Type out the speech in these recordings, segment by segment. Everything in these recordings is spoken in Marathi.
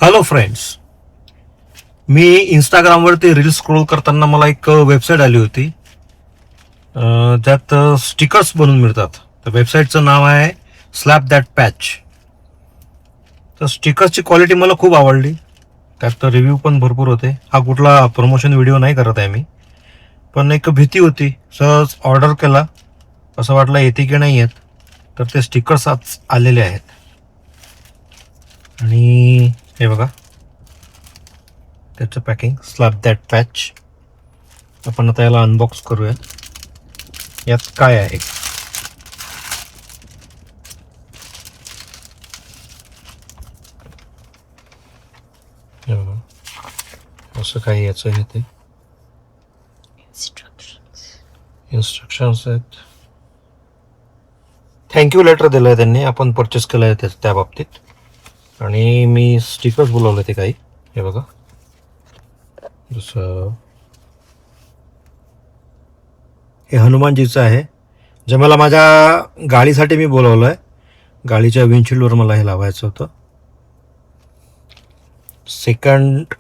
हॅलो फ्रेंड्स, मी इंस्टाग्रामवरती रील्स स्क्रोल करताना मला एक वेबसाईट आली होती. त्यात स्टिकर्स बनवून मिळतात. तर वेबसाईटचं नाव आहे स्लॅप दॅट पॅच. तर स्टिकर्सची क्वालिटी मला खूप आवडली. त्यात रिव्ह्यू पण भरपूर होते. हा कुठला प्रमोशन व्हिडिओ नाही करत आहे मी, पण एक भीती होती. सहज ऑर्डर केला, असं वाटलं येते की नाही येत. तर ते स्टिकर्स आज आलेले आहेत. आणि हे बघा, त्याचं पॅकिंग स्लॅप दॅट पॅच. आपण आता याला अनबॉक्स करूया. यात काय आहे? असं काही याचं हे ते इन्स्ट्रक्शन्स आहेत. थँक्यू लेटर दिलं आहे त्यांनी, आपण परचेस केलं आहे त्या बाबतीत. आणि मी स्टिकर्स बोलवले ते काही. हे बघा, जसं हे हनुमानजीचं आहे, जे मला माझ्या गाडीसाठी मी बोलवलं आहे. गाडीच्या विंडशील्डवर मला हे लावायचं होतं. सेकंड,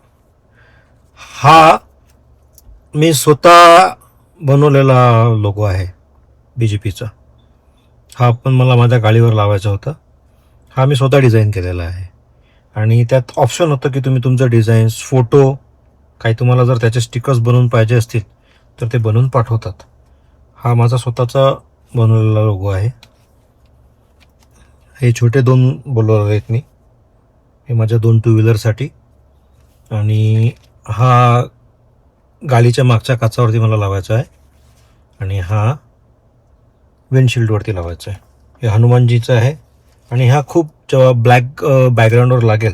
हा मी स्वतः बनवलेला लोगो आहे BJPचा. हा पण मला माझ्या गाडीवर लावायचा होता. हा मी स्वतः डिझाईन केलेला आहे. आणि त्यात ऑप्शन होतं की तुम्ही तुमचं डिझाईन्स, फोटो, काही तुम्हाला जर त्याचे स्टिकर्स बनवून पाहिजे असतील तर ते बनवून पाठवतात. हा माझा स्वतःचा बनवलेला लोगो आहे. हे छोटे 2 बोलवले आहेत मी, हे माझ्या 2 टू व्हीलरसाठी. आणि हा गाडीच्या मागच्या काचावरती मला लावायचा आहे. आणि हा विंडशिल्डवरती लावायचा आहे. हे हनुमानजीचं आहे. आणि हा खूप जेव्हा ब्लॅक बॅकग्राऊंडवर लागेल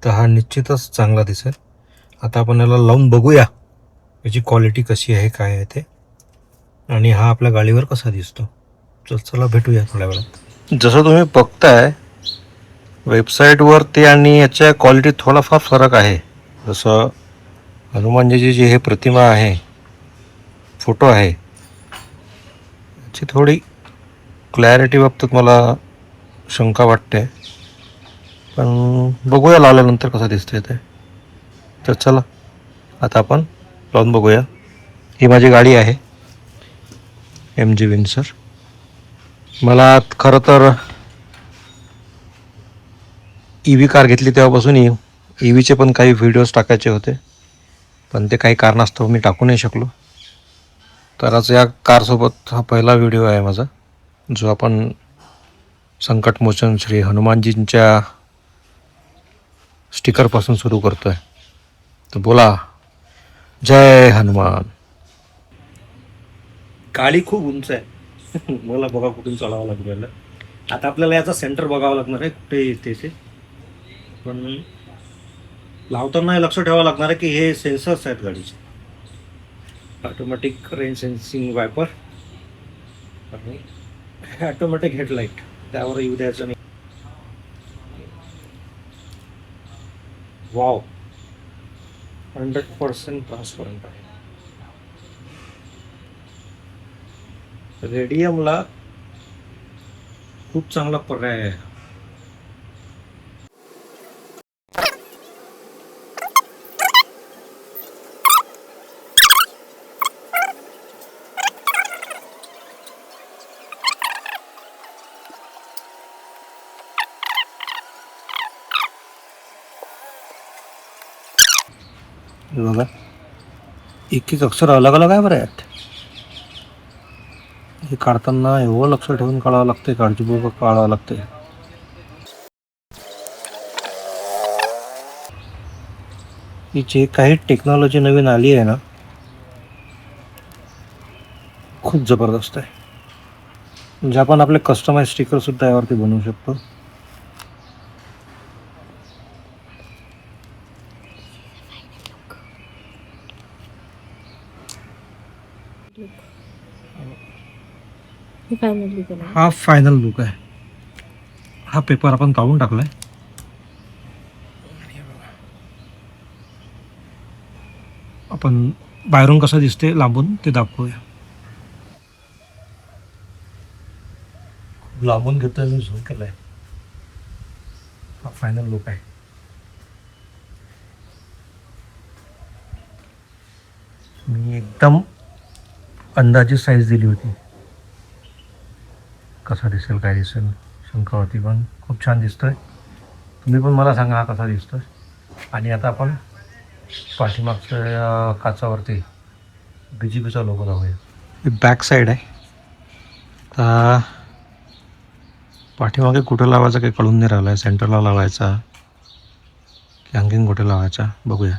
तर हा निश्चितच चांगला दिसेल. आता आपण याला लावून बघूया याची क्वालिटी कशी आहे, काय आहे ते, आणि हा आपल्या गाडीवर कसा दिसतो. चला भेटूया थोड्या वेळात. जसं तुम्ही बघताय वेबसाईटवर ते आणि याच्या क्वालिटीत थोडाफार फरक आहे. जसं हनुमानजीची जी हे प्रतिमा आहे, फोटो आहे, याची थोडी क्लॅरिटी बाबतीत मला शंका वाटते. पण बघूया लावल्यानंतर कसं दिसतंय ते. तर चला आता आपण लावून बघूया. ही माझी गाडी आहे MG विन्सर. मला खरं तर EV कार घेतली तेव्हापासून EVचे पण काही व्हिडिओज टाकायचे होते, पण ते काही कारणास्तव मी टाकू नाही शकलो. तर आज या कारसोबत हा पहिला व्हिडिओ आहे माझा, जो आपण संकटमोचन श्री हनुमानजींच्या स्टिकरपासून सुरू करतो आहे. तर बोला जय हनुमान. गाडी खूप उंच आहे. मला बघा कुठून चढावं लागेल. आता आपल्याला याचा सेंटर बघावं लागणार आहे कुठे येते ते. पण लावताना लक्ष ठेवावं लागणार आहे की हे सेन्सर्स आहेत गाडीचे. ऑटोमॅटिक रेन सेन्सिंग वायपर आणि ऑटोमॅटिक हेडलाईट, त्यावर येऊ द्यायचं नाही. वाव, 100% ट्रान्सपरंट आहे. रेडियमला खूप चांगला पर्याय आहे. बघा, एक एक अक्षर अलग अलग आहे बरं यात. हे काढताना एवढं लक्ष ठेवून काढावं लागते, काळजीपूर्वक काढावं लागते. ही जे काही टेक्नॉलॉजी नवीन आली आहे ना, खूप जबरदस्त आहे. म्हणजे आपण आपले कस्टमाइज स्टिकर सुद्धा यावरती बनवू शकतो. हा फायनल लुक आहे. हा पेपर आपण काढून टाकलाय. आपण बाहेरून कसं दिसते लांबून ते दाखवूया. लांबून घेतोय मी, झूम केलाय. हा फायनल लुक आहे. मी एकदम अंदाजे साईज दिली होती. कसा दिसेल काय दिसेल शंका होती, पण खूप छान दिसतोय. तुम्ही पण मला सांगा हा कसा दिसतोय. आणि आता आपण पाठीमागच्या काचावरती BGPचा लोगो लावूया. ही बॅक साईड आहे. आता पाठीमागे कुठं लावायचं काही कळून नाही राहिलं आहे. सेंटरला लावायचा की आणखीन कुठे लावायचा बघूया.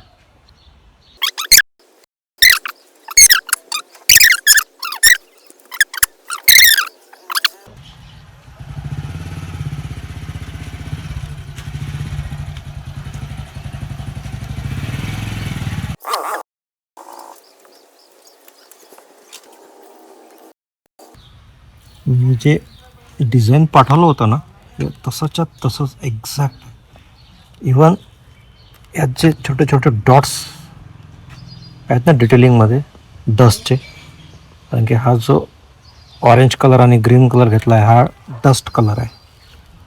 मी जे डिझाईन पाठवलं होतं ना ते तसंच्या तसंच एक्झॅक्ट. इवन यात जे छोटे छोटे डॉट्स आहेत ना डिटेलिंगमध्ये डस्टचे, कारण की हा जो ऑरेंज कलर आणि ग्रीन कलर घेतला आहे हा डस्ट कलर आहे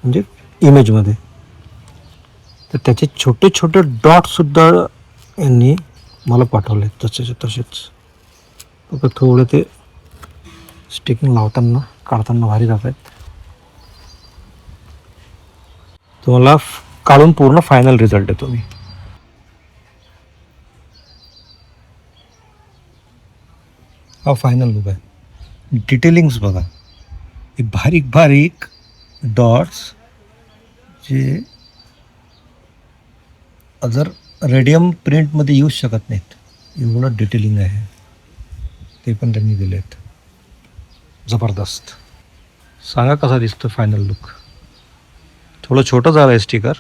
म्हणजे इमेजमध्ये. तर त्याचे छोटे छोटे डॉटसुद्धा यांनी मला पाठवले तसेच तसेच. फक्त थोडे ते स्टिकिंग लावताना काढताना भारी जात आहेत. तुम्हाला काढून पूर्ण फायनल रिझल्ट देतो मी. हा फायनल लुक आहे. डिटेलिंग्स बघा, हे बारीक बारीक डॉट्स जे अदर रेडियम प्रिंटमध्ये येऊच शकत नाहीत एवढं डिटेलिंग आहे. ते पण त्यांनी दिले आहेत. जबरदस्त. सांगा कसा दिसतो फायनल लुक. थोडं छोटं झालं आहे स्टिकर,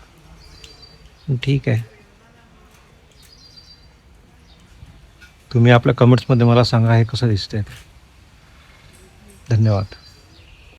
ठीक आहे. तुम्ही आपल्या कमेंट्समध्ये मला सांगा हे कसं दिसतंय. धन्यवाद.